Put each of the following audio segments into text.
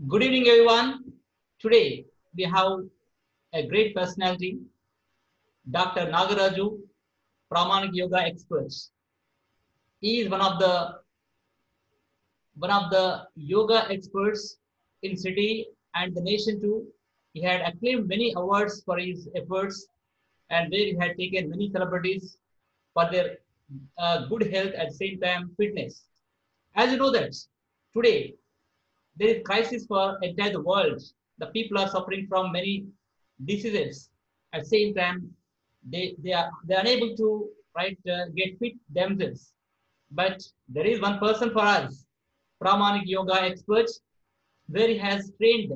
Good evening, everyone. Today we have a great personality, Dr. Nagaraju, Pramanik Yoga expert. He is one of the yoga experts in city and the nation too. He had acclaimed many awards for his efforts, and where he had taken many celebrities for their good health at the same time fitness. As you know that today there is crisis for entire the world. The people are suffering from many diseases. At the same time, they are unable to get fit themselves. But there is one person for us, Pramanik Yoga expert, where he has trained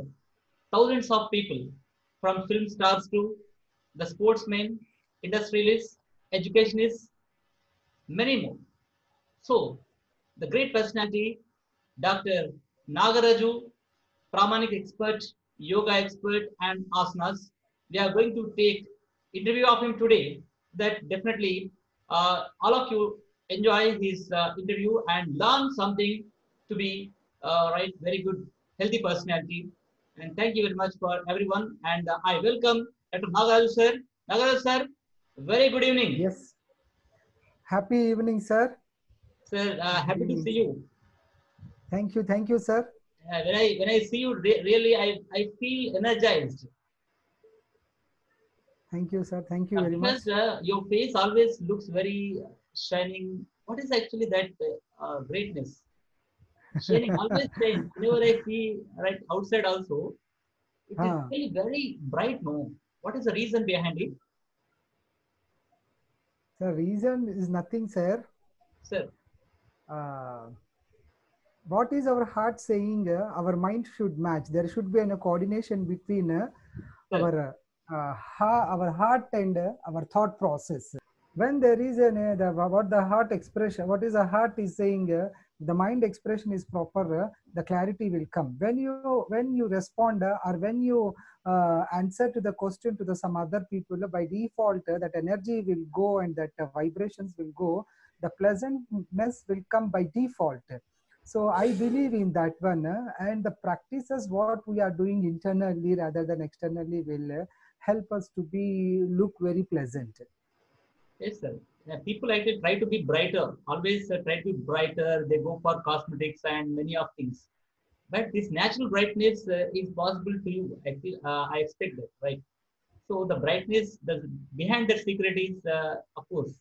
thousands of people, from film stars to the sportsmen, industrialists, educationists, many more. So, the great personality, Dr. Nagaraju, Pramanik expert, yoga expert, and asanas. We are going to take interview of him today. That definitely all of you enjoy his interview and learn something to be very good, healthy personality. And thank you very much for everyone. And I welcome Dr. Nagaraju sir. Nagaraju sir, very good evening. Yes. Happy evening, sir. Sir, Good happy to evening. see you. Thank you, sir. When I see you, really, I feel energized Thank you, sir. Thank you very much. because your face always looks very shining. What is actually that greatness? Shining, always shine. Whenever I see right outside, also, it is Ah, really very bright. No, what is the reason behind it, the reason is nothing, sir. sir? Uh, what is our heart saying? Our mind should match. There should be a coordination between Sir, our heart and our thought process. When there is what the heart expression, what is the heart is saying, the mind expression is proper, the clarity will come. When you respond or when you answer to the question to the some other people, by default that energy will go and that vibrations will go, the pleasantness will come by default. So I believe in that one, and the practices what we are doing internally rather than externally will help us to be look very pleasant. yes, sir. People actually try to be brighter. Always try to be brighter. They go for cosmetics and many of things. But this natural brightness is possible to you. I expect that, right? So the brightness, behind that secret is, of course,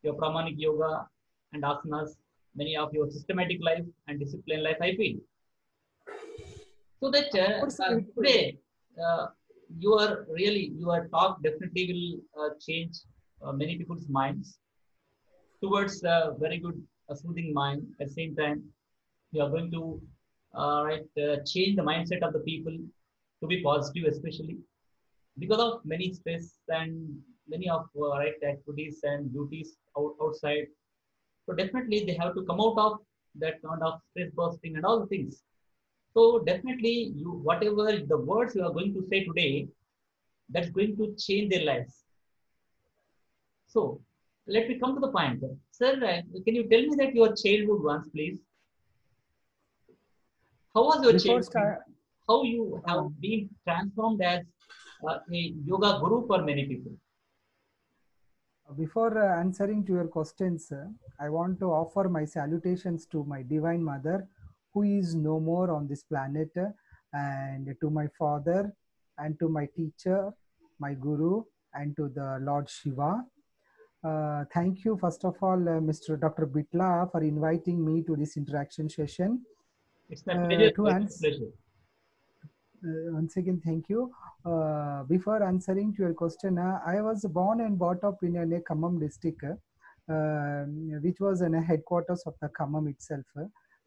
your pramanic yoga and asanas, many of your systematic life and discipline life, I feel. So that Of course, today, uh, your talk definitely will change many people's minds towards a very good, soothing mind. At the same time, you are going to change the mindset of the people to be positive, especially because of many stress and many of activities and duties outside. So definitely they have to come out of that kind of stress busting and all the things. So definitely you whatever the words you are going to say today, that's going to change their lives. So let me come to the point. Sir, can you tell me that your childhood once, please? How was your before childhood? start, How you uh, have been transformed as a yoga guru for many people? before answering to your questions, I want to offer my salutations to my divine mother, who is no more on this planet, and to my father, and to my teacher, my guru, and to the Lord Shiva. Thank you, first of all, Mr. Dr. Bitla, for inviting me to this interaction session. It's my pleasure. To It's my answer, pleasure. once again, thank you. Before answering to your question, I was born and brought up in a Khammam district, which was in a headquarters of the Khammam itself.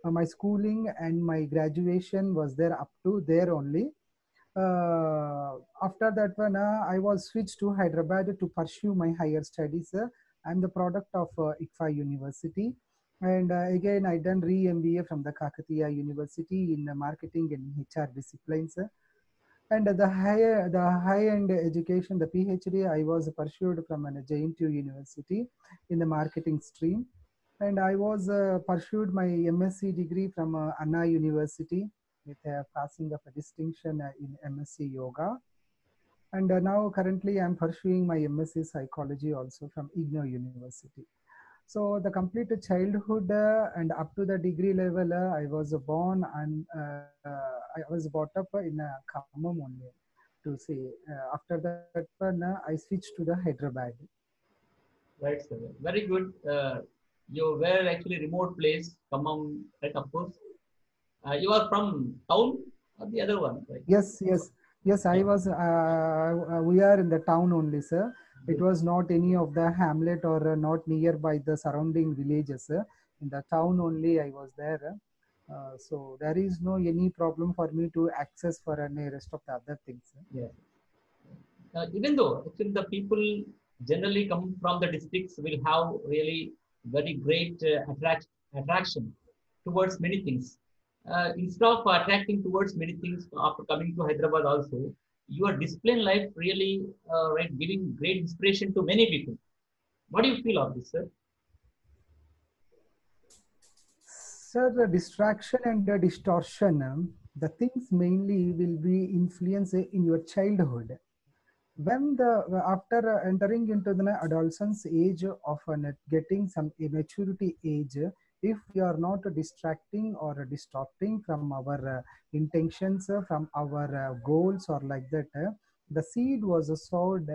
My schooling and my graduation was there up to there only. After that one, I was switched to Hyderabad to pursue my higher studies. I'm the product of ICFA University. And again, I done re-MBA from the Kakatiya University in marketing and HR disciplines. And the high-end education, the PhD, I was pursued from an JNTU University in the marketing stream. And I was pursued my MSc degree from Anna University, with a passing of a distinction in MSc Yoga. And now currently I'm pursuing my MSc Psychology also from IGNOU University. So the complete childhood and up to the degree level, I was born and I was brought up in Khammam only. To say after that one, I switched to the Hyderabad. Right, sir. Very good. You were actually remote place, Khammam, right? Of course. You are from town or the other one, right? Yes, yes, yes. I Yeah. was. We are in the town only, sir. It Good. was not any of the hamlet or not nearby the surrounding villages. In the town only, I was there. So there is no any problem for me to access for any rest of the other things. Yeah. Even though actually the people generally come from the districts will have really very great attraction towards many things. Instead of attracting towards many things after coming to Hyderabad also, your discipline life really right giving great inspiration to many people. What do you feel of this, sir? Sir, the distraction and the distortion, the things mainly will be influenced in your childhood. When the after entering into the adolescence age of getting some maturity age, if we are not distracting or distorting from our intentions, from our goals or like that, the seed was sowed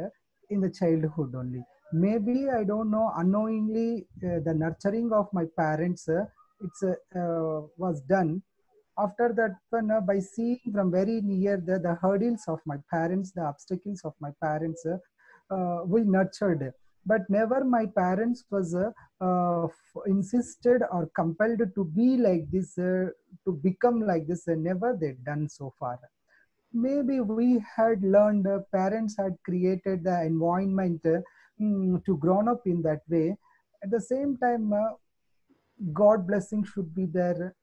in the childhood only. Maybe I don't know, unknowingly the nurturing of my parents it's was done. After that one, by seeing from very near the hurdles of my parents, the obstacles of my parents, we nurtured, but never my parents was insisted or compelled to be like this, to become like this, never they done so far. Maybe we had learned, parents had created the environment to grown up in that way. At the same time, God blessing should be there.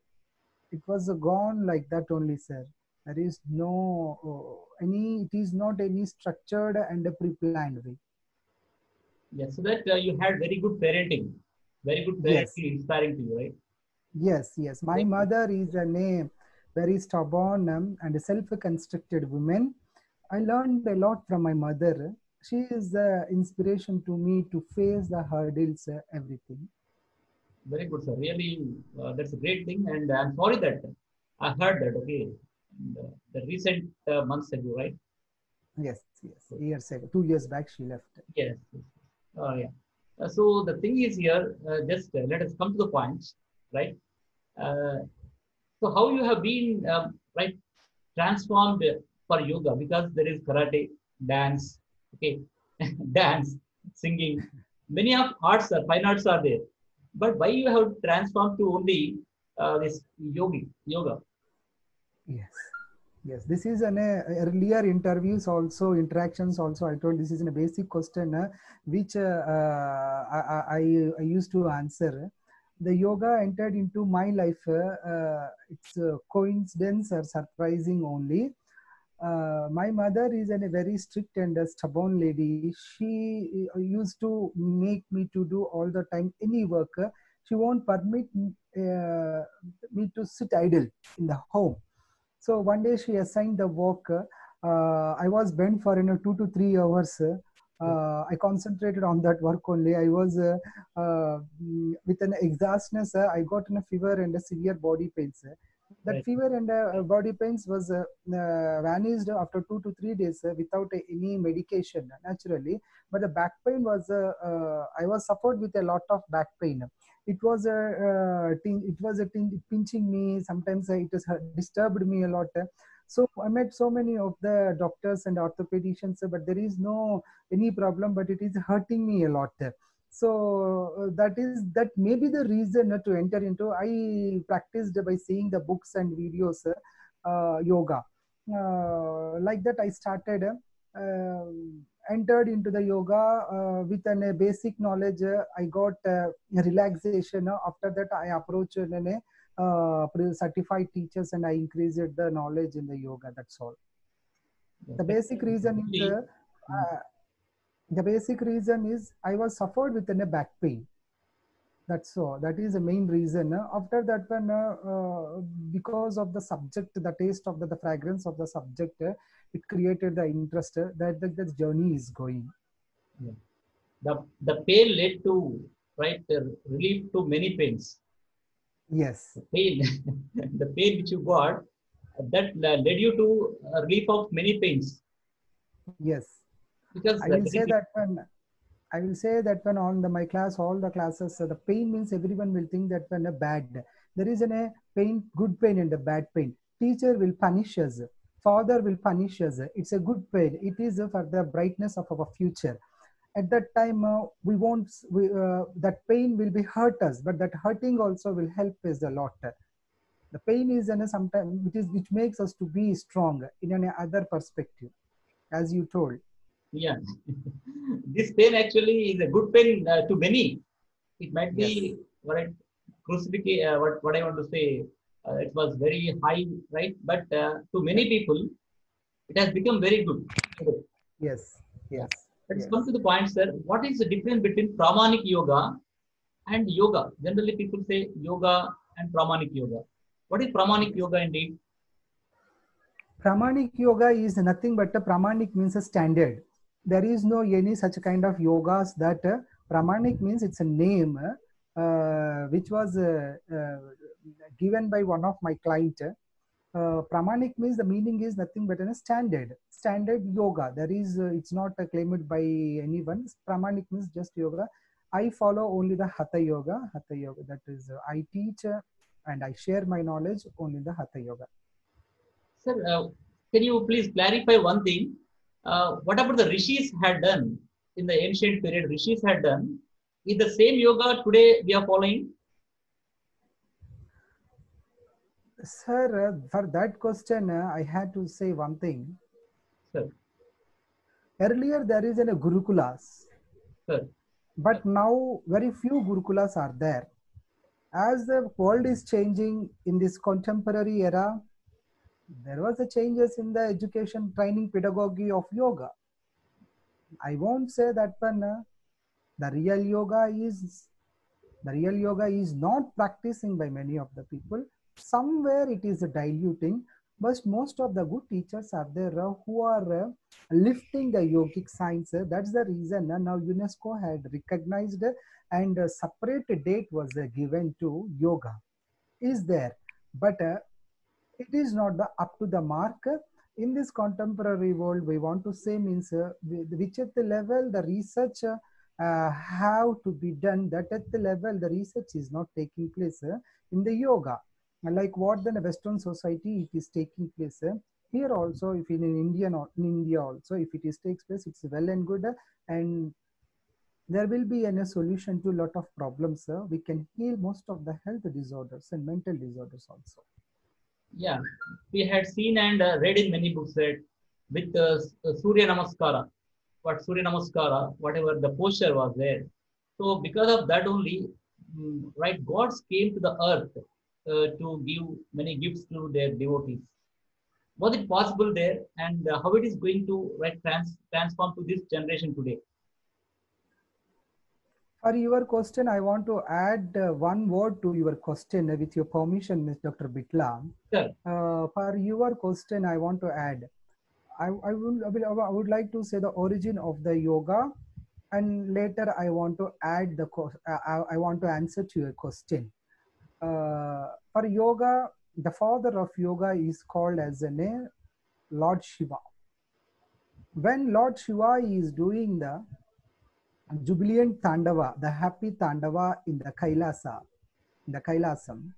It was gone like that only, sir. There is no any, it is not any structured and a pre-planned way. Yeah, so that you had very good Yes, parenting inspiring to you, right? yes, yes. My Very good. mother is a name very stubborn and self-constructed woman. I learned a lot from my mother. She is the inspiration to me to face the hurdles, everything. Very good, sir. Really, that's a great thing. And I'm sorry that I heard that. Okay, and, the recent months ago, right? Yes, yes. Years ago, 2 years back, she left. Yes. Yes. Yeah. So the thing is here, just let us come to the point, right? Uh, so how you have been right transformed for yoga because there is karate, dance, okay, dance, singing, many of arts, fine arts are there. But why you have transformed to only this yoga? Yes. Yes, this is an earlier interviews also, interactions also. I told this is a basic question which I used to answer. The yoga entered into my life. It's a coincidence or surprising only. My mother is a very strict and a stubborn lady. She used to make me to do all the time any work. She won't permit me to sit idle in the home. So one day she assigned the work. I was bent for 2 to 3 hours. I concentrated on that work only. I was with an exhaustness. I got a fever and a severe body pains. That Right. fever and body pains was vanished after 2 to 3 days without any medication naturally. But the back pain was I was suffered with a lot of back pain. It was a pinching me sometimes. It has disturbed me a lot. So I met so many of the doctors and orthopedicians, but there is no any problem, but it is hurting me a lot. So that may be the reason to enter into. I practiced by seeing the books and videos, yoga. Like that I started, entered into the yoga with a basic knowledge. I got relaxation. After that I approached certified teachers and I increased the knowledge in the yoga. That's all. Yes. The basic reason is Actually, mm, the basic reason is I was suffered with a back pain. That's so. That is the main reason. After that, when because of the subject, the taste of the fragrance of the subject, it created the interest that the journey is going. Yeah. The pain led to, right, relief to many pains. Yes, The pain, the pain which you got, that led you to relief of many pains, yes. because I will that say is, that when I will say that when on my class, all the classes, the pain means everyone will think that when a bad, there is a pain, good pain and a bad pain. Teacher will punish us. Father will punish us. It's a good pain. It is for the brightness of our future. At that time, we won't, that pain will be hurt us, but that hurting also will help us a lot. The pain is sometimes which makes us to be strong in an other perspective, as you told. yeah. This pain actually is a good pain to many. It might Yes, be, right, crucifixion, what I want to say, it was very high, right? But to many yes, people, it has become very good. yes, Yeah. yes, Let's yes. come to the point, sir. What is the difference between Pramanic yoga and yoga? Generally, people say yoga and Pramanic yoga. What is Pramanic Yes. yoga indeed? Pramanic yoga is nothing but a Pramanic means a standard. There is no any such kind of yogas that Pramanic means it's a name which was given by one of my client. Pramanic means the meaning is nothing but a standard yoga. There is it's not claimed by anyone. Pramanic means just yoga. I follow only the Hatha yoga. Hatha yoga, that is I teach and I share my knowledge only in the Hatha yoga. Sir, can you please clarify one thing? What about the rishis had done in the ancient period? Rishis had done is the same yoga today we are following. Sir, for that question, I had to say one thing. Sir, Earlier, there is a Gurukulas, sir, but now very few Gurukulas are there. As the world is changing in this contemporary era, there was a changes in the education training pedagogy of yoga. I won't say that one. The real yoga is the real yoga is not practicing by many of the people. Somewhere it is diluting, but most of the good teachers are there who are lifting the yogic science. That's the reason now UNESCO had recognized and a separate date was given to yoga. Is there, but it is not the up to the mark. In this contemporary world, we want to say means which at the level the research have to be done, that at the level the research is not taking place in the yoga, like what in the Western society it is taking place. Here also, if in India, or in India also, if it is takes place, it's well and good, and there will be a solution to a lot of problems. We can heal most of the health disorders and mental disorders also. yeah, we had seen and read in many books that with Surya Namaskara, Surya Namaskara, whatever the posture was there. So because of that only, right, gods came to the earth to give many gifts to their devotees. Was it possible there, and how it is going to, right, transform to this generation today? For your question, I want to add one word to your question with your permission, Ms. Dr. Bitla. Sir, For your question, I want to add. I would like to say the origin of the yoga, and later I want to add I want to answer to your question. For yoga, the father of yoga is called as a name Lord Shiva. When Lord Shiva is doing the jubilant Tandava, the happy Tandava in the Kailasa, in the Kailasam.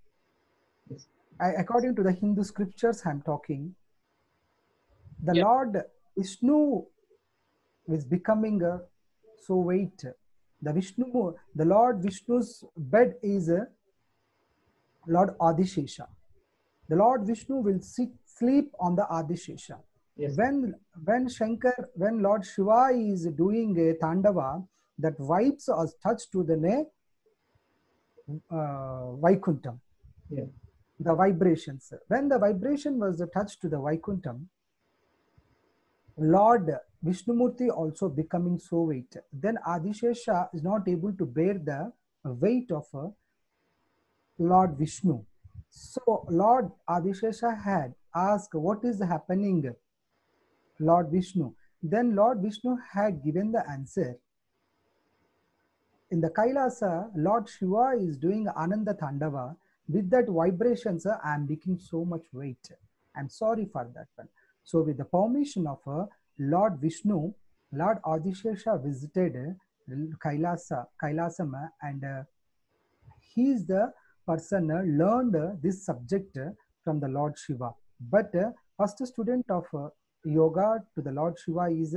yes. According to the Hindu scriptures, I'm talking, the Yeah, Lord Vishnu is becoming so weight. The Lord Vishnu's bed is Lord Adishesha. The Lord Vishnu will sleep on the Adishesha. yes, When Lord Shiva is doing a Tandava, that vibes are touched to the Vaikuntham, yeah, the vibrations. When the vibration was touched to the Vaikuntham, Lord Vishnumurti also becoming so weight. Then Adishesha is not able to bear the weight of Lord Vishnu. So Lord Adishesha had asked, what is happening, Lord Vishnu? Then Lord Vishnu had given the answer. In the Kailasa, Lord Shiva is doing Ananda Tandava. With that vibrations, I am making so much weight. I'm sorry for that one. So with the permission of Lord Vishnu, Lord Adishesha visited Kailasama, and he is the person learned this subject from the Lord Shiva. But first student of yoga to the Lord Shiva is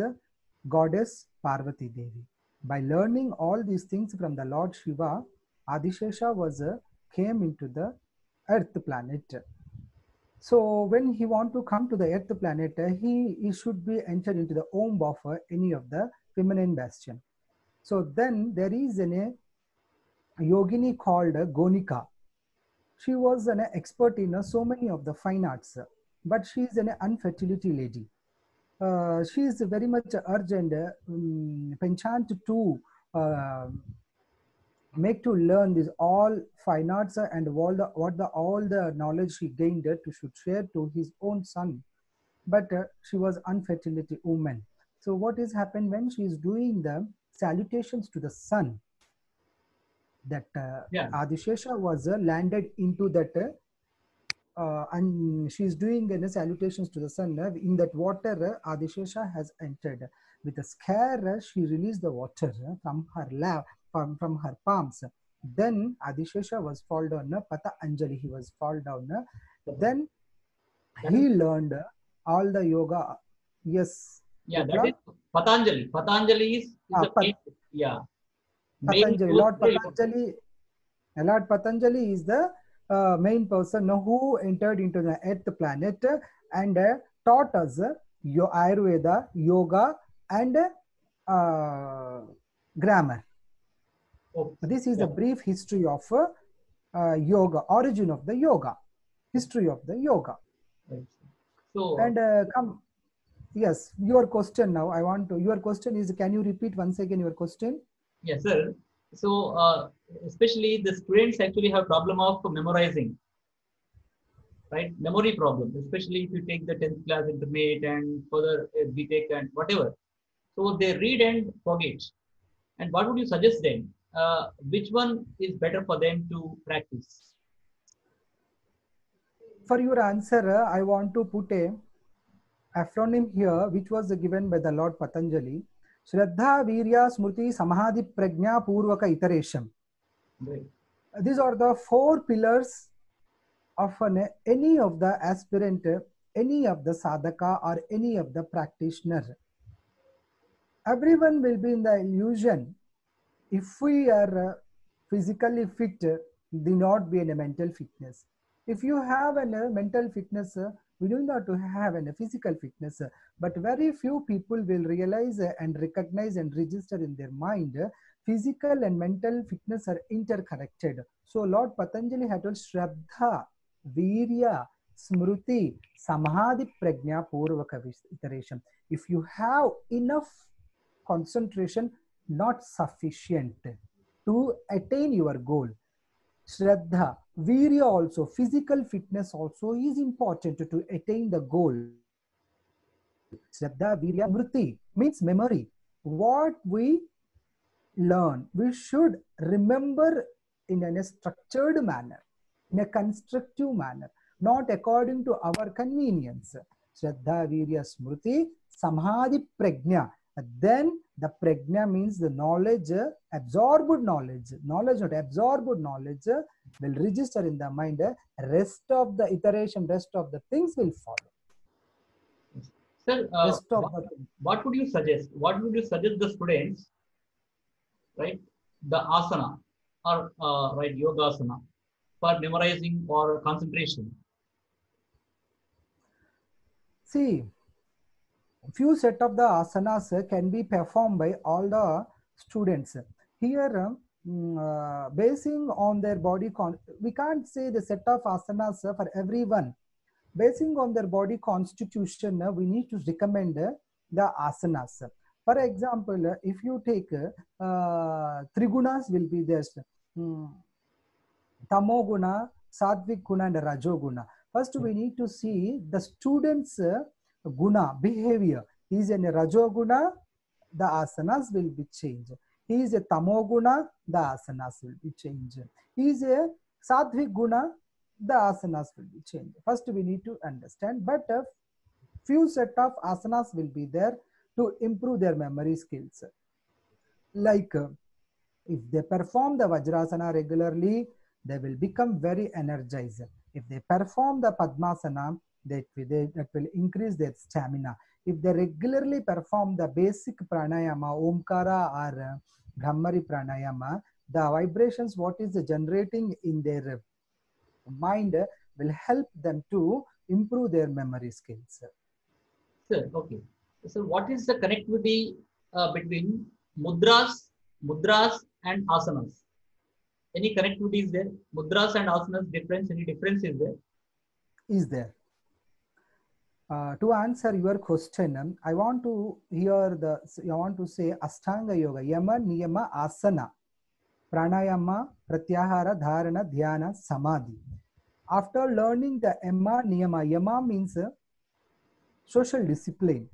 goddess Parvati Devi. By learning all these things from the Lord Shiva, Adishesha was came into the Earth planet. So when he want to come to the Earth planet, he should be entered into the womb of any of the feminine bastion. So then there is a yogini called Gonika. She was an expert in so many of the fine arts, but she is an infertility lady. She is very much urgent, penchant to make to learn this all fine arts and all the knowledge she gained to should share to his own son. But she was infertility woman. So what is happened when she is doing the salutations to the sun? That Adishesha was landed into that and she is doing salutations to the sun. In that water, Adishesha has entered. With a scare, she released the water from her lap, from her palms. Then Adishesha was fall down, Pata Anjali, he was fall down. Then he learned all the yoga. Yes. Yeah, that is Patanjali. Patanjali is the main, yeah. Patanjali, Lord Patanjali is the main person who entered into the Earth planet and taught us Ayurveda, yoga, and grammar. This is a brief history of yoga, origin of the yoga, history of the yoga. So, and come, yes, your question now. I want to. Your question is, can you repeat once again your question? Yes, sir. So, especially the students actually have problem of memorizing, right? Memory problem, especially if you take the 10th class intermediate and further BTech and whatever. So they read and forget. And what would you suggest them? Which one is better for them to practice? For your answer, I want to put a acronym here, which was given by the Lord Patanjali. Shraddha, Virya, Smriti, Samadhi, Prajna, Purvaka, Iteration. Right. These are the 4 pillars of any of the aspirant, any of the sadhaka, or any of the practitioner. Everyone will be in the illusion. If we are physically fit, do not be in a mental fitness. If you have a mental fitness, we do not have a physical fitness, but very few people will realize and recognize and register in their mind physical and mental fitness are interconnected. So Lord Patanjali had told Shraddha, Virya, Smriti, Samadhi, Prajna, Purvaka iteration. If you have enough concentration, not sufficient to attain your goal. Shraddha, Virya also, physical fitness also is important to attain the goal. Shraddha, Virya, Smriti means memory. What we learn, we should remember in a structured manner, in a constructive manner, not according to our convenience. Shraddha, Virya, Smriti, Samadhi, Prajna. Then the prajna means the knowledge, absorbed knowledge, not absorbed knowledge will register in the mind. Rest of the iteration, rest of the things will follow. Sir, what would you suggest? What would you suggest the students, right? The asana or right yoga asana for memorizing or concentration? See, few set of the asanas can be performed by all the students. Here, basing on their body, we can't say the set of asanas for everyone. Basing on their body constitution, we need to recommend the asanas. For example, if you take Trigunas will be there. mm, Tamoguna, Sattvic guna, and Rajoguna. First, we need to see the student's guna, behavior. He is in a Rajoguna, the asanas will be changed. He is a Tamoguna, the asanas will be changed. He is a Sattvic guna, the asanas will be changed. First, we need to understand, but a few set of asanas will be there to improve their memory skills. Like if they perform the Vajrasana regularly, they will become very energized. If they perform the Padmasana, that will increase their stamina. If they regularly perform the basic pranayama, Omkara or Brahmari pranayama, the vibrations what is generating in their mind will help them to improve their memory skills. Sir, okay. So what is the connectivity between mudras and asanas? Any connectivity is there? Mudras and asanas difference, any difference is there? Is there? To answer your question, I want to say Ashtanga Yoga, Yama, Niyama, Asana, Pranayama, Pratyahara, Dharana, Dhyana, Samadhi. After learning the Yama means social discipline.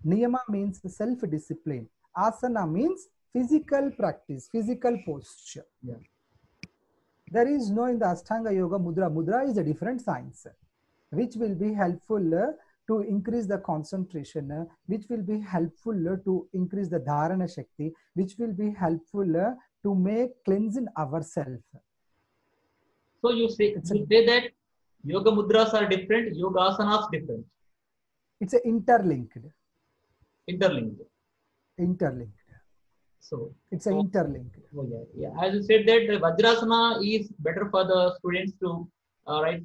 Niyama means self-discipline. Asana means physical practice, physical posture. Yeah. There is no in the Ashtanga Yoga Mudra. Mudra is a different science, which will be helpful to increase the concentration, which will be helpful to increase the Dharana Shakti, which will be helpful to make cleansing ourselves. So you say that yoga mudras are different, yoga asanas different. It's a interlinked. Interlinked. So it's a interlinked. Oh yeah. As you said that the Vajrasana is better for the students to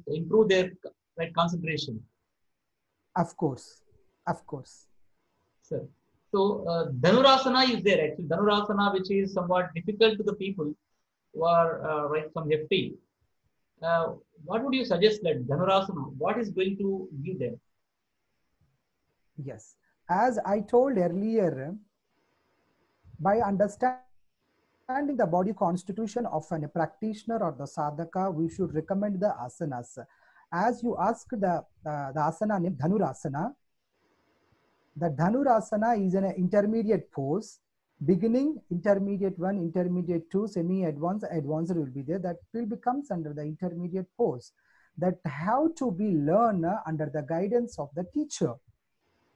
improve their concentration. Of course. Sir. So Dhanurasana is there actually. Dhanurasana, which is somewhat difficult to the people who are some hefty. What would you suggest that Dhanurasana? What is going to give them? Yes, as I told earlier, by understanding the body constitution of a practitioner or the sadhaka, we should recommend the asanas. As you asked the asana name Dhanurasana, the Dhanurasana is an intermediate pose. Beginning, intermediate 1, intermediate 2, semi-advanced, advanced will be there. That will becomes under the intermediate pose. That have to be learned under the guidance of the teacher.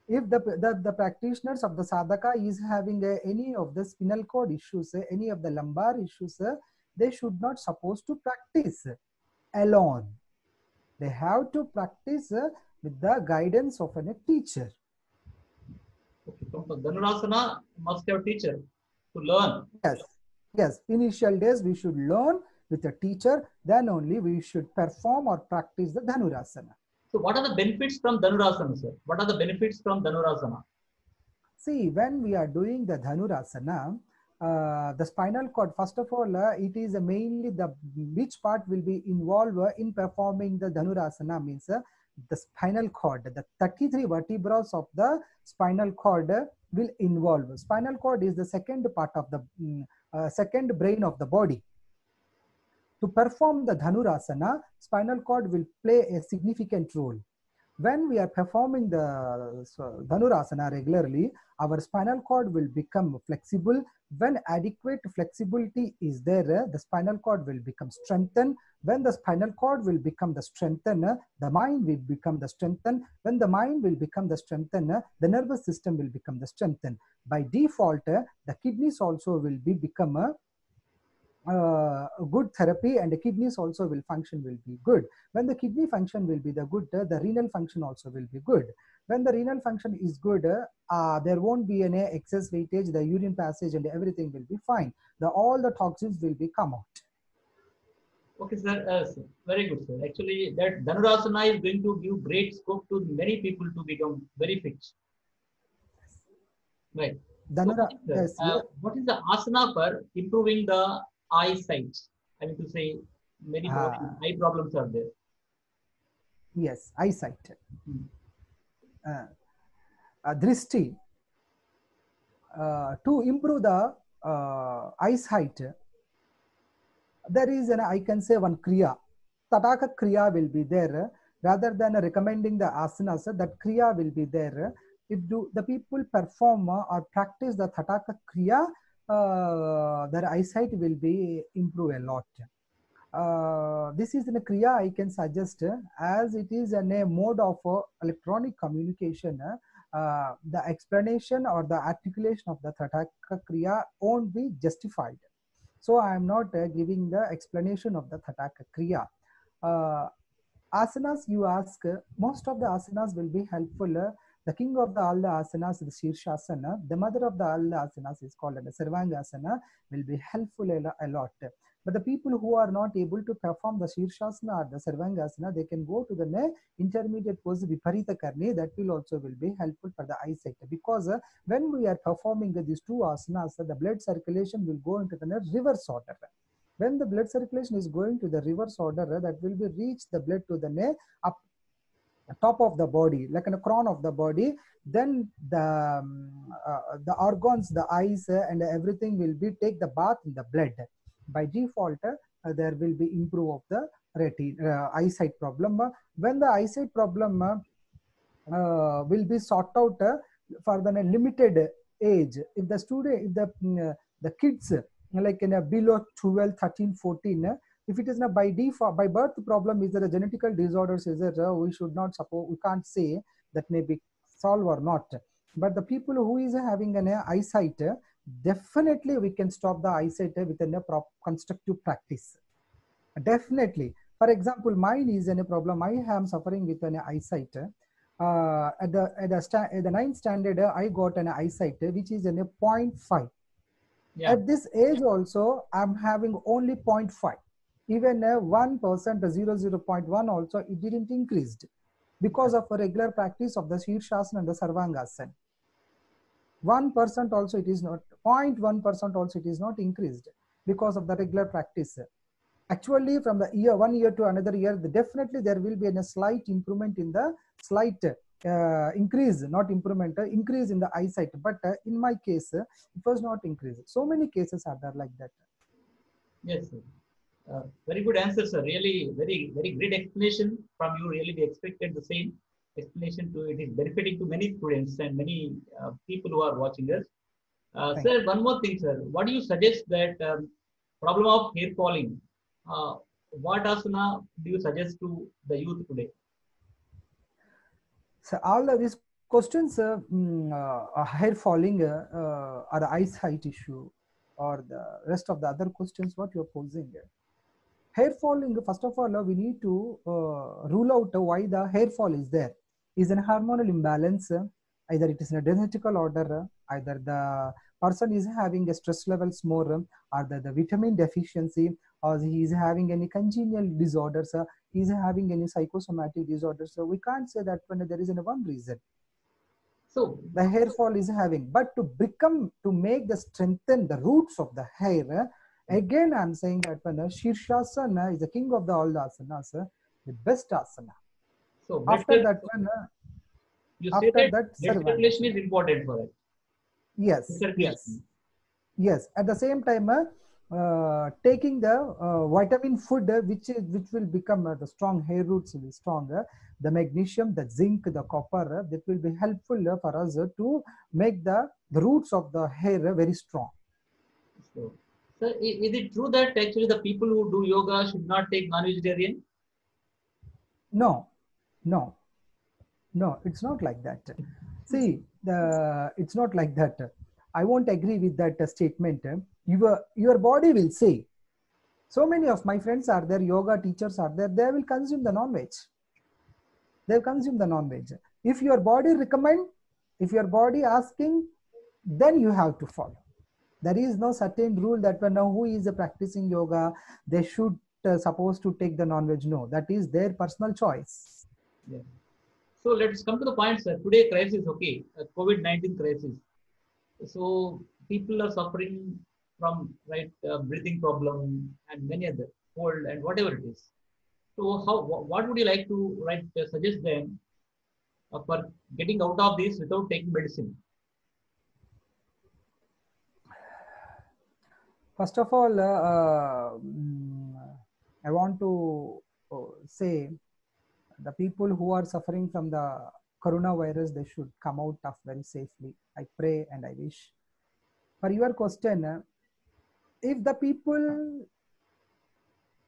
If the practitioners of the sadhaka is having any of the spinal cord issues, any of the lumbar issues, they should not supposed to practice alone. They have to practice with the guidance of a teacher. Okay, so Dhanurasana must have teacher to learn. Yes. Initial days we should learn with a teacher. Then only we should perform or practice the Dhanurasana. So what are the benefits from Dhanurasana, sir? What are the benefits from Dhanurasana? See, when we are doing the Dhanurasana, the spinal cord, first of all, it is mainly which part will be involved in performing the Dhanurasana means the spinal cord, the 33 vertebrae of the spinal cord will involve. Spinal cord is the second part of the second brain of the body. To perform the Dhanurasana, spinal cord will play a significant role. When we are performing the Dhanurasana regularly, our spinal cord will become flexible. When adequate flexibility is there, the spinal cord will become strengthened. When the spinal cord will become the strengthened, the mind will become the strengthened. When the mind will become the strengthened, the nervous system will become the strengthened. By default, the kidneys also will become a good therapy, and the kidneys also will be good. When the kidney function will be good, the renal function also will be good. When the renal function is good, there won't be any excess weightage, the urine passage and everything will be fine. All the toxins will be come out. Okay, sir. Very good, sir. Actually, that Dhanurasana is going to give great scope to many people to become very fit. Right. Yes. What is the asana for improving the eyesight? I mean to say, many eye problems are there. Yes, eyesight. Drishti. To improve the eyesight, there is an, I can say, one kriya. Tataka kriya will be there. Rather than recommending the asanas, that kriya will be there. If the people perform or practice the tataka kriya, their eyesight will be improve a lot. This is a kriya I can suggest, as it is a mode of electronic communication. The explanation or the articulation of the tataka kriya won't be justified. So I am not giving the explanation of the tataka kriya. Asanas, you ask, most of the asanas will be helpful. The king of all the asanas is Shirshasana. The mother of all the asanas is called the Sarvangasana, will be helpful a lot. But the people who are not able to perform the Shirshasana or the Sarvangasana, they can go to the intermediate pose Viparita Karni. That will also will be helpful for the eyesight. Because when we are performing these two asanas, the blood circulation will go into the reverse order. When the blood circulation is going to the reverse order, that will be reach the blood to the up top of the body, like in a crown of the body. Then the organs, the eyes, and everything will be take the bath in the blood. By default, there will be improve of the retina eyesight problem. When the eyesight problem will be sought out for the limited age, if the student, if the kids like in a below 12, 13, 14, if it is not by default, by birth problem, is there a genetical disorders, is there, we should not suppose, we can't say that may be solved or not. But the people who is having an eyesight, definitely we can stop the eyesight within a constructive practice. Definitely. For example, mine is a problem. I am suffering with an eyesight. At the 9th standard, I got an eyesight which is in a 0.5. Yeah. At this age also, I'm having only 0.5. Even 1%, 0.1 also, it didn't increased because of a regular practice of the Shirshasana and the Sarvangasana. 1% also it is not, 0.1% also it is not increased because of the regular practice. Actually, from the year, 1 year to another year, definitely there will be a slight improvement in the slight increase, not improvement, increase in the eyesight. But in my case, it was not increased. So many cases are there like that. Yes, sir. Very good answer, sir. Really, very, very great explanation from you. Really, we expected the same explanation to it. Is benefiting to many students and many people who are watching us. Sir, one more thing, sir. What do you suggest that problem of hair falling? What asana do you suggest to the youth today? So all of these questions, hair falling or the eyesight issue, or the rest of the other questions what you are posing. Hair falling, first of all, we need to rule out why the hair fall is there. Is an hormonal imbalance, either it is in a genetical order, either the person is having a stress levels more, or the vitamin deficiency, or he is having any congenital disorders, he is having any psychosomatic disorders. So we can't say that when there is any one reason. So the hair fall is having, but to make the strengthen the roots of the hair, again I'm saying that when Shirshasana is the king of all the asanas, the best asana. So after that one, you say that blood circulation is important for it. Yes, yes, yes. At the same time, taking the vitamin food, which will become the strong hair roots will be stronger. The magnesium, the zinc, the copper, that will be helpful for us to make the roots of the hair very strong. So, is it true that actually the people who do yoga should not take non-vegetarian? No, no, no. It's not like that. See, it's not like that. I won't agree with that statement. Your body will say. So many of my friends are there, yoga teachers are there, they will consume the non-veg. They'll consume the non-veg. If your body recommend, if your body asking, then you have to follow. There is no certain rule that when who is practicing yoga, they should supposed to take the non-veg. No, that is their personal choice. Yeah. So let's come to the point, sir. Today crisis, okay, COVID-19 crisis. So people are suffering from breathing problem and many other cold and whatever it is. So what would you like to suggest them for getting out of this without taking medicine? First of all, I want to say the people who are suffering from the coronavirus, they should come out of very safely. I pray and I wish. For your question, if the people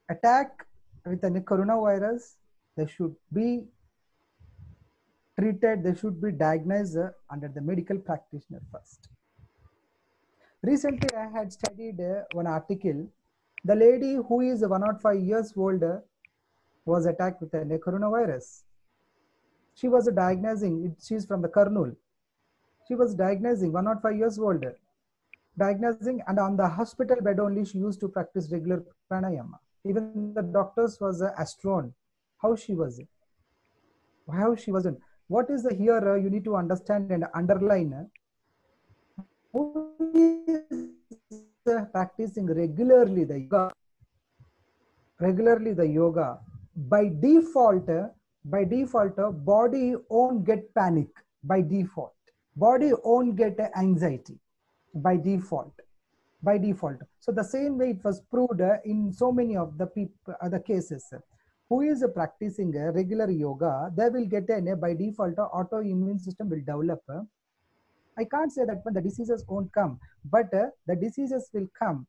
attack with a coronavirus, they should be treated, they should be diagnosed under the medical practitioner first. Recently, I had studied one article. The lady who is 105 years old was attacked with a coronavirus. She was diagnosing, she's from the Kurnool. She was diagnosing, 105 years old, diagnosing, and on the hospital bed only she used to practice regular pranayama. Even the doctors was astonished how she was, how she wasn't. What is the here you need to understand and underline? Who is practicing regularly the yoga, by default, body won't get panic by default. Body won't get anxiety by default. So the same way it was proved in so many of the people, other cases. Who is practicing regular yoga, they will get by default autoimmune system will develop. I can't say that when the diseases won't come, but the diseases will come.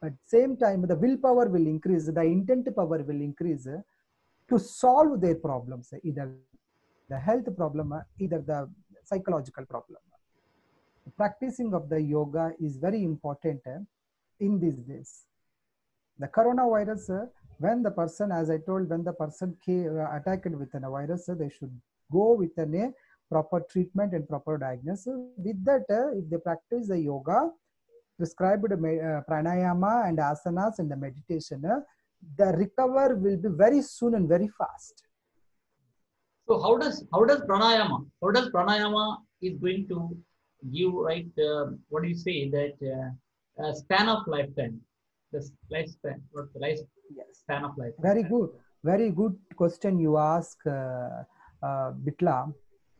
At same time, the willpower will increase, the intent power will increase to solve their problems, either the health problem, either the psychological problem. The practicing of the yoga is very important in these days. The coronavirus, when the person, as I told, when the person attacked with a virus, they should go with a proper treatment and proper diagnosis. With that, if they practice the yoga, prescribed pranayama and asanas and the meditation, the recover will be very soon and very fast. So how does pranayama is going to give, right, what do you say, that span of lifetime, the lifespan, what the life span of life? Very good question you ask, Bitla.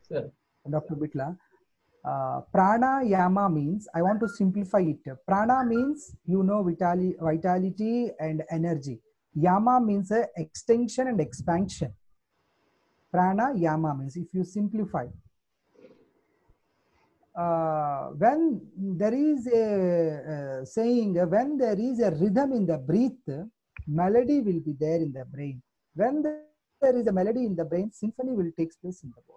Sir. Dr. Bitla. Pranayama means, I want to simplify it. Prana means, vitality and energy. Yama means extension and expansion. Pranayama means, if you simplify, when there is a saying, when there is a rhythm in the breath, melody will be there in the brain. When there is a melody in the brain, symphony will take place in the body.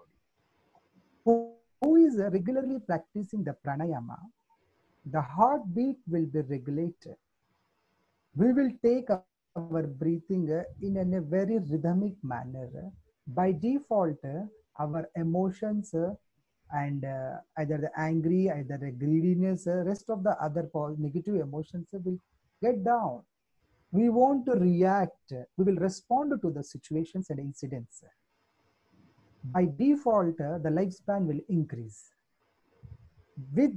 Who is regularly practicing the pranayama, the heartbeat will be regulated. We will take our breathing in a very rhythmic manner. By default, our emotions and either the angry, either the greediness, rest of the other negative emotions will get down. We want to react. We will respond to the situations and incidents. By default, the lifespan will increase with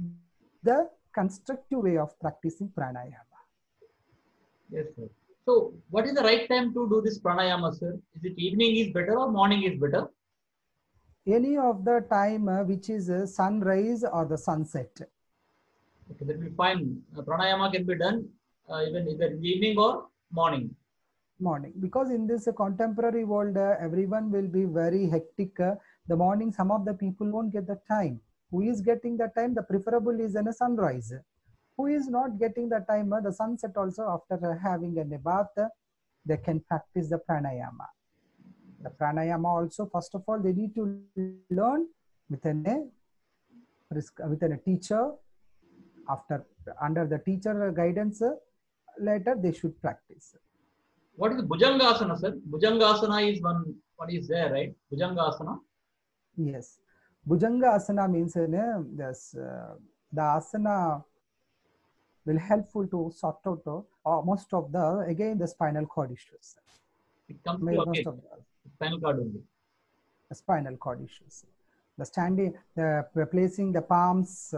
the constructive way of practicing pranayama. Yes, sir. So what is the right time to do this pranayama, sir? Is it evening is better or morning is better? Any of the time which is sunrise or the sunset. Okay, that will be fine. Pranayama can be done even either in the evening or morning. Morning, because in this contemporary world, everyone will be very hectic. The morning, some of the people won't get the time. Who is getting the time? The preferable is in a sunrise. Who is not getting the time? The sunset also, after having a bath, they can practice the pranayama. The pranayama also, first of all, they need to learn within a teacher. After, under the teacher guidance, later they should practice. What is Bhujangasana, sir? Bhujangasana is what is there, right? Bhujangasana? Yes. Bhujangasana means the asana will helpful to sort out most of the spinal cord issues. It comes to most of the spinal cord only. The spinal cord issues. The standing, placing the palms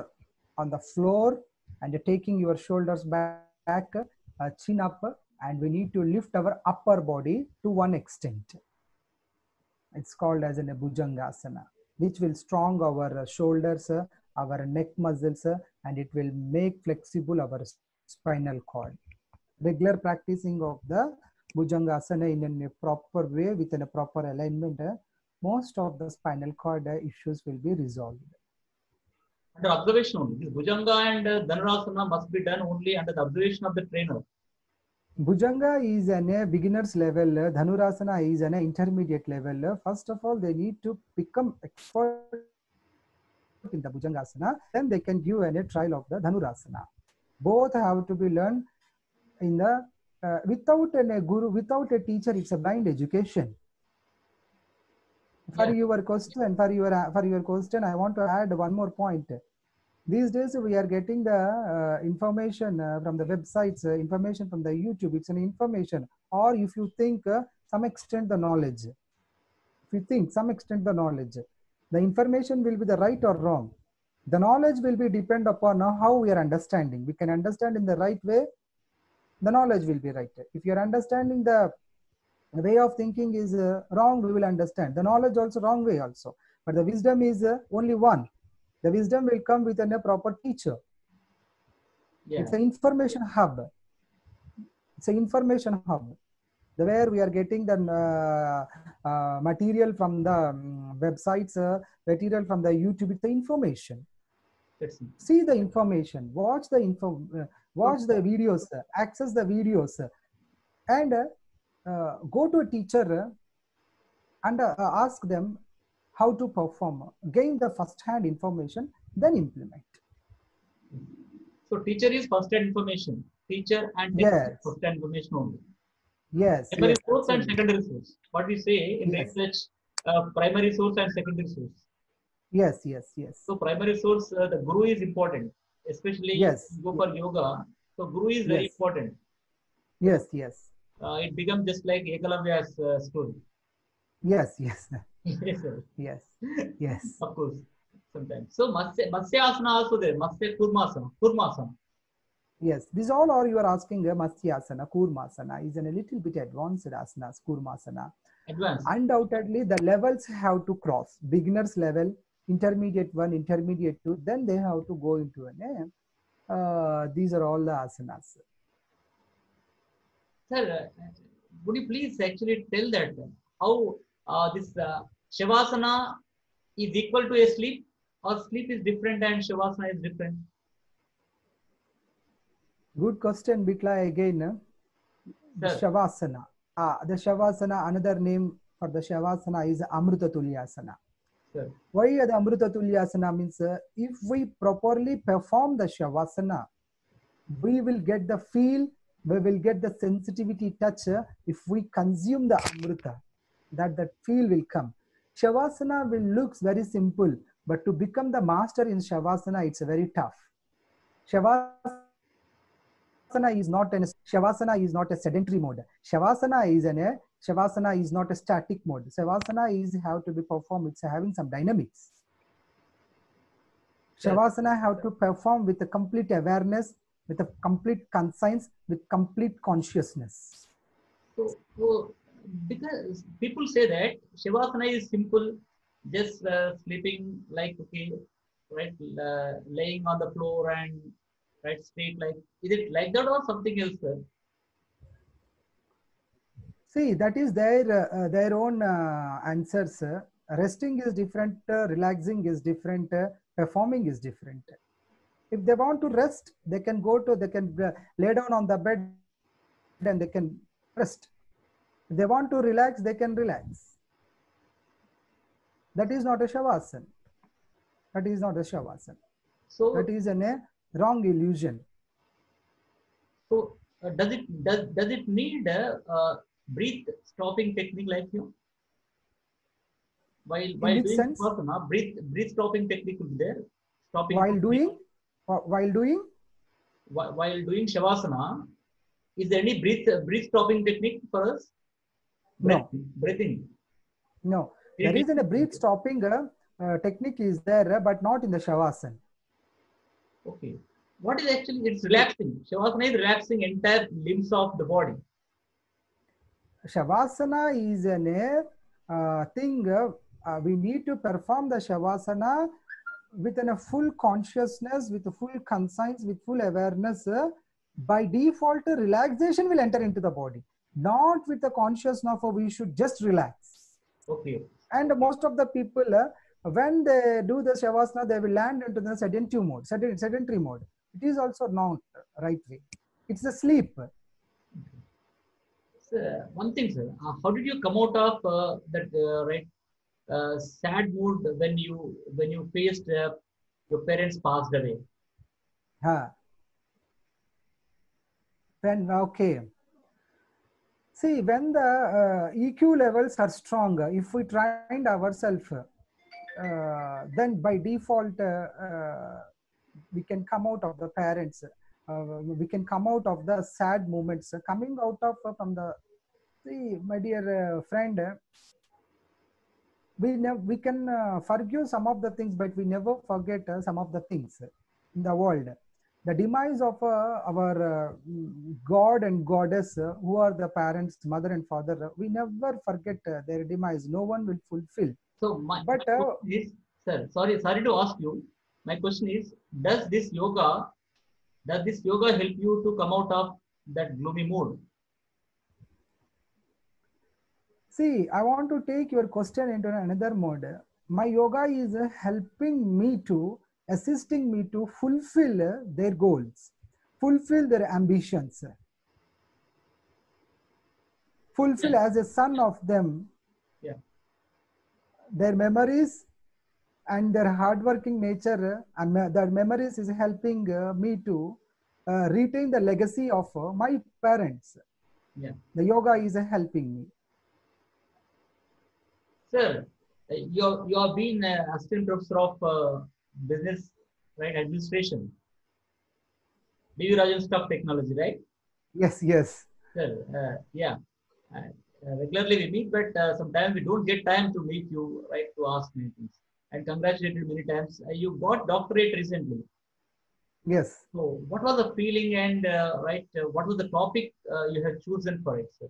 on the floor and taking your shoulders back, chin up, and we need to lift our upper body to one extent. It's called as a Bhujangasana, which will strong our shoulders, our neck muscles, and it will make flexible our spinal cord. Regular practicing of the Bhujangasana in a proper way within a proper alignment, most of the spinal cord issues will be resolved. Under observation only. This Bhujanga and Dhanurasana must be done only under the observation of the trainer. Bhujanga is an a beginner's level, Dhanurasana is an intermediate level. First of all, they need to become expert in the Bhujangasana, then they can give a trial of the Dhanurasana. Both have to be learned in the without a guru, without a teacher. It's a blind education. For your question, I want to add one more point. These days we are getting the information from the websites, information from the YouTube. It's an information, or if you think some extent the knowledge. If you think some extent the knowledge, the information will be the right or wrong. The knowledge will be depend upon how we are understanding. We can understand in the right way, the knowledge will be right. If you are understanding the way of thinking is wrong, we will understand. The knowledge also wrong way also. But the wisdom is only one. The wisdom will come with a proper teacher. Yeah. It's an information hub. It's an information hub. The where we are getting the material from the websites, material from the YouTube. It's the information. See the information. Watch the info. Watch the videos. Access the videos, and go to a teacher and ask them how to perform. Gain the first-hand information, then implement. So teacher is first-hand information. Teacher and yes. First-hand information only. Yes. Primary yes, source and secondary source. What we say in yes. research, primary source and secondary source. Yes, yes, yes. So primary source, the guru is important, especially yes. go for yoga. So guru is very important. Yes, yes. It becomes just like Ekalavya's story. Yes, yes. Yes, sir. Yes, yes. Of course, sometimes. So Matsyasana also there. Matsya Kurmasana. Yes, these all are you are asking. Matsyasana, Kurmasana is a little bit advanced asanas. Kurmasana. Advanced. Undoubtedly, the levels have to cross. Beginners level, intermediate 1, intermediate 2. Then they have to go into an. These are all the asanas. Sir, would you please actually tell that how this Shavasana is equal to a sleep, or sleep is different and Shavasana is different? Good question, Bitla again. The Shavasana. The Shavasana, another name for the Shavasana is Amrita Tulyasana. Sir. Why the Amrita Tulyasana means if we properly perform the Shavasana, we will get the feel, we will get the sensitivity touch if we consume the Amrita, that feel will come. Shavasana will looks very simple, but to become the master in Shavasana, it's very tough. Shavasana is not a sedentary mode. Shavasana is not a static mode. Shavasana is have to be performed. It's having some dynamics. Shavasana have to perform with a complete awareness, with a complete conscience, with complete consciousness. So because people say that Shavasana is simple, just sleeping like right, laying on the floor and right straight, like, is it like that or something else, sir? See, that is their own answers. Resting is different, relaxing is different, performing is different. If they want to rest, they can lay down on the bed and they can rest. If they want to relax, they can relax. That is not a Shavasana. That is not a Shavasana. So that is a wrong illusion. So does it need a breath stopping technique like you? While doing Shavasana, breath stopping technique will be there. Stopping while doing Shavasana, is there any breath stopping technique for us? Breathing. No, there is a breath stopping technique is there, but not in the Shavasana. Okay. What is actually, it's relaxing. Shavasana is relaxing entire limbs of the body. Shavasana is a thing, we need to perform the Shavasana with a full consciousness, with a full conscience, with full awareness. By default, relaxation will enter into the body. not with the consciousness of we should just relax. Okay. And most of the people, when they do the shavasana, they will land into the sedentary mode. It is also not right way. It's a sleep. Sir, one thing, sir. How did you come out of that sad mood when you faced your parents passed away? Huh. When okay. See, when the EQ levels are strong, if we trained ourselves, then by default we can come out of the parents. We can come out of the sad moments. Coming out of from the see, my dear friend, we can forgive some of the things, but we never forget some of the things in the world. The demise of our god and goddess, who are the parents, mother and father, we never forget their demise. No one will fulfill. So my But question is, sir, sorry to ask you. My question is, does this yoga help you to come out of that gloomy mood? see, I want to take your question into another mode. My yoga is helping me to, assisting me to fulfill their goals, fulfill their ambitions, fulfill Yeah, as a son of them yeah. their memories and their hardworking nature, and their memories is helping me to retain the legacy of my parents. Yeah. The yoga is helping me. Sir, you have been assistant professor of business, right, administration, BV Rajan Stuff Technology, right? Yes, yes. Sir, yeah. Regularly we meet, but sometimes we don't get time to meet you, right, to ask many things. And congratulated many times. You got doctorate recently. Yes. So, what was the feeling and what was the topic you have chosen for it, sir?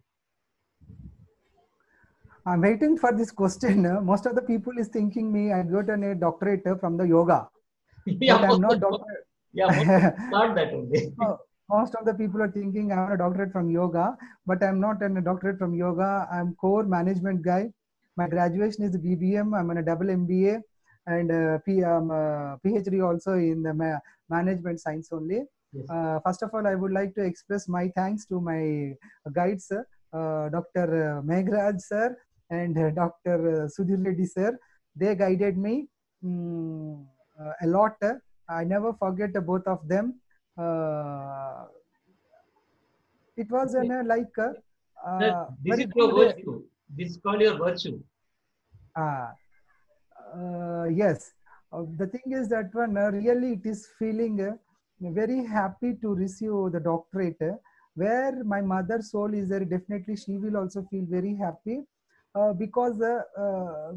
I'm waiting for this question. Most of the people is thinking me I got a doctorate from the yoga, Yeah, but I'm not most of doctor. thought that only. Most of the people are thinking I'm a doctorate from yoga, but I'm not a doctorate from yoga. I'm core management guy. My graduation is BBM. I'm on a double MBA and PhD also in the management science only. Yes. First of all, I would like to express my thanks to my guides, Dr. Meghraj sir and Dr. Sudhir Reddy sir. They guided me a lot. I never forget both of them. It was Okay. like Sir, this very is your good. virtue. This is called your virtue. Uh, yes, the thing is that one really it is feeling very happy to receive the doctorate. Where my mother's soul is there, definitely she will also feel very happy because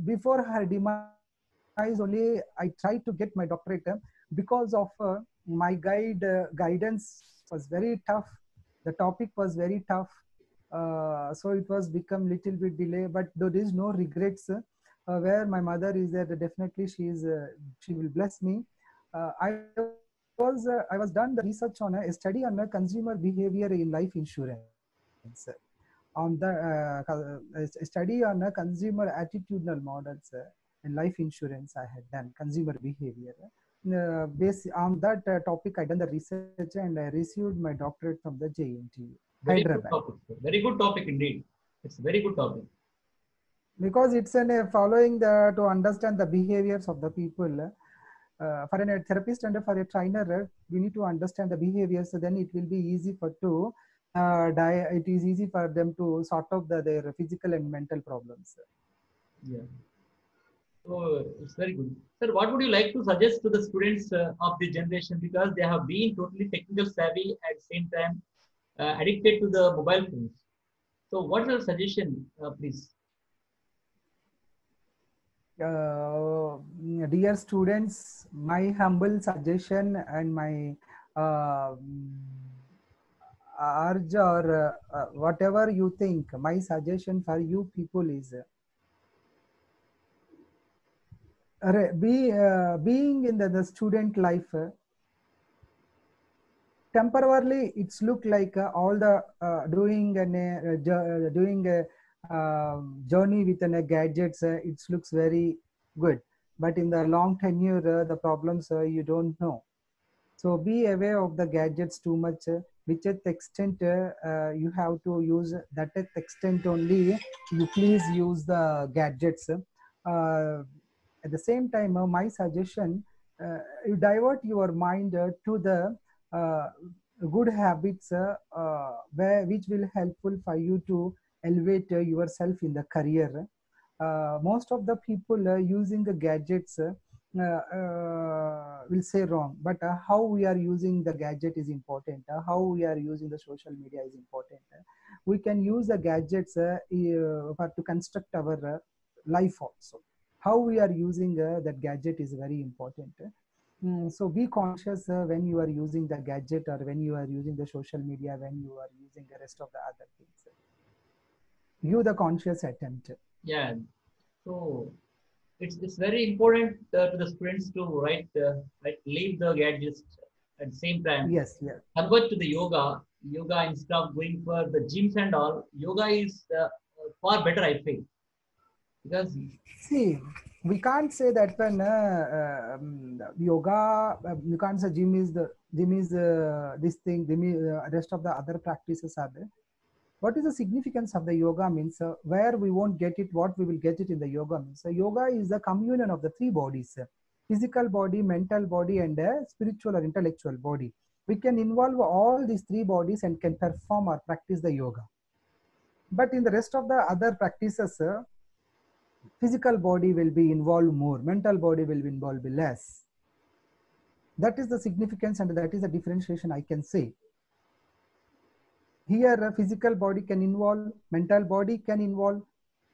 before her demise only I tried to get my doctorate because of my guidance was very tough. The topic was very tough, so it was become little bit delay. But there is no regrets. Where my mother is there, definitely she will bless me. I was done the research on a study on a consumer behavior in life insurance. On the a study on a consumer attitudinal models in life insurance I had done consumer behavior. Based on that topic, I done the research and I received my doctorate from the JNTU, Very good Hyderabad. topic, sir. Very good topic indeed. It's a very good topic. Because it's following the to understand the behaviors of the people. For a therapist and for a trainer, we need to understand the behaviors. So then it will be easy for to it is easy for them to sort out their physical and mental problems. Yeah. So it's very good. Sir, what would you like to suggest to the students of the generation because they have been totally technical savvy at the same time addicted to the mobile phones? So what's your suggestion, please? Dear students, my humble suggestion and my uh, urge or whatever you think, my suggestion for you people is being in the student life, temporarily it's look like all the doing doing a journey with gadgets, it looks very good, but in the long tenure the problems you don't know. So be aware of the gadgets too much, which at extent you have to use, that at extent only you please use the gadgets. At the same time, my suggestion, you divert your mind to the uh, good habits which will helpful for you to elevate yourself in the career. Most of the people using the gadgets will say wrong, but how we are using the gadget is important. How we are using the social media is important. We can use the gadgets to construct our life also. How we are using that gadget is very important. So be conscious when you are using the gadget, or when you are using the social media, when you are using the rest of the other things. Give the conscious attempt. Yeah. So it's very important to the students to leave the gadgets at the same time. Yes, yes. Convert to the yoga. Yoga instead of going for the gyms and all. Yoga is far better, I feel, because See, we can't say that when yoga, you can't say gym is this thing. Gym is, rest of the other practices are there. What is the significance of the yoga means? Where we won't get it, what we will get it in the yoga means. Yoga is the communion of the three bodies: physical body, mental body, and spiritual or intellectual body. We can involve all these three bodies and can perform or practice the yoga. But in the rest of the other practices, physical body will be involved more, mental body will be involved less. That is the significance, and that is the differentiation I can say. Here a physical body can involve, mental body can involve,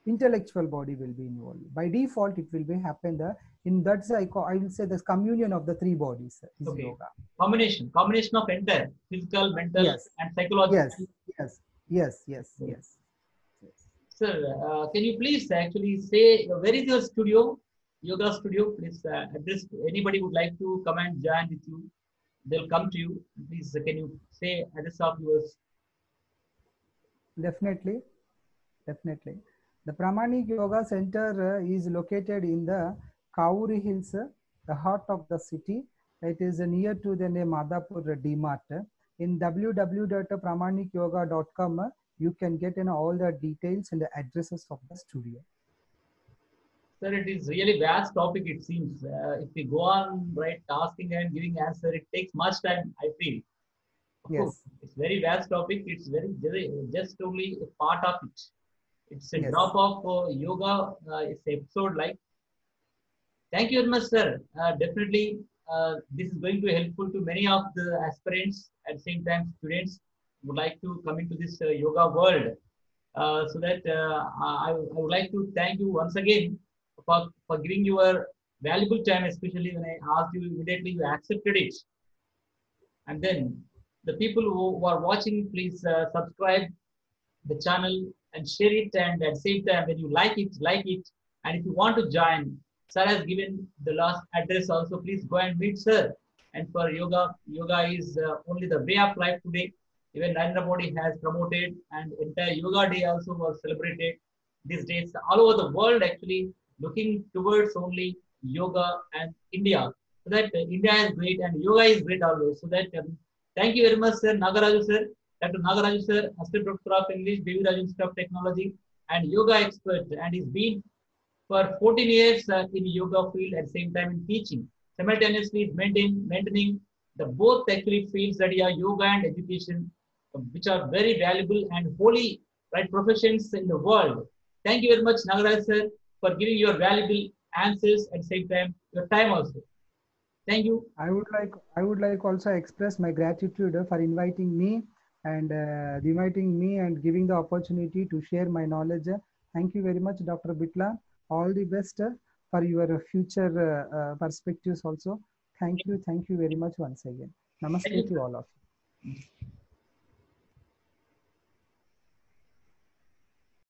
intellectual body will be involved. By default it will be happen in that I will say this communion of the three bodies is okay. Yoga. Combination of entire physical, mental, yes. and psychological. Yes. Sir, can you please actually say where is your studio, yoga studio? Please address. Anybody would like to come and join with you, they'll come to you. Please, can you say address of yours? Definitely. The Pramanik Yoga Center is located in the Kauri Hills, the heart of the city. It is near to the Madhapur D-Mart. In www.pramanikyoga.com, you can get all the details and the addresses of the studio. Sir, it is really vast topic, it seems. If we go on asking and giving answer, it takes much time, I feel. Yes. It's very vast topic. It's very just only a part of it. It's a yes. drop of yoga. It's episode like. Thank you very much, sir. Definitely, this is going to be helpful to many of the aspirants. At the same time, students would like to come into this yoga world. So that I would like to thank you once again for giving your valuable time, especially when I asked you immediately, you accepted it. And then the people who are watching, please subscribe the channel and share it. And at the same time, when you like it. And if you want to join, sir has given the last address also. Please go and meet sir. And for yoga is only the way of life today. Even Narendra Modi has promoted, and entire yoga day also was celebrated these days. All over the world actually looking towards only yoga and India. So that India is great and yoga is great always. So that thank you very much, sir. Nagaraju sir. Dr. Nagaraju sir, Assistant Professor of English, Devi Raju Institute of Technology, and yoga expert. And he's been for 14 years in yoga field at the same time in teaching. Simultaneously, is maintaining the both actually fields, that are yoga and education, which are very valuable and holy professions in the world. Thank you very much, Nagaraj sir, for giving your valuable answers at the same time, your time also. Thank you. I would like also express my gratitude for inviting me and giving the opportunity to share my knowledge. Thank you very much, Dr. Bitla. All the best for your future perspectives also. Thank you very much once again. Namaste to all of you.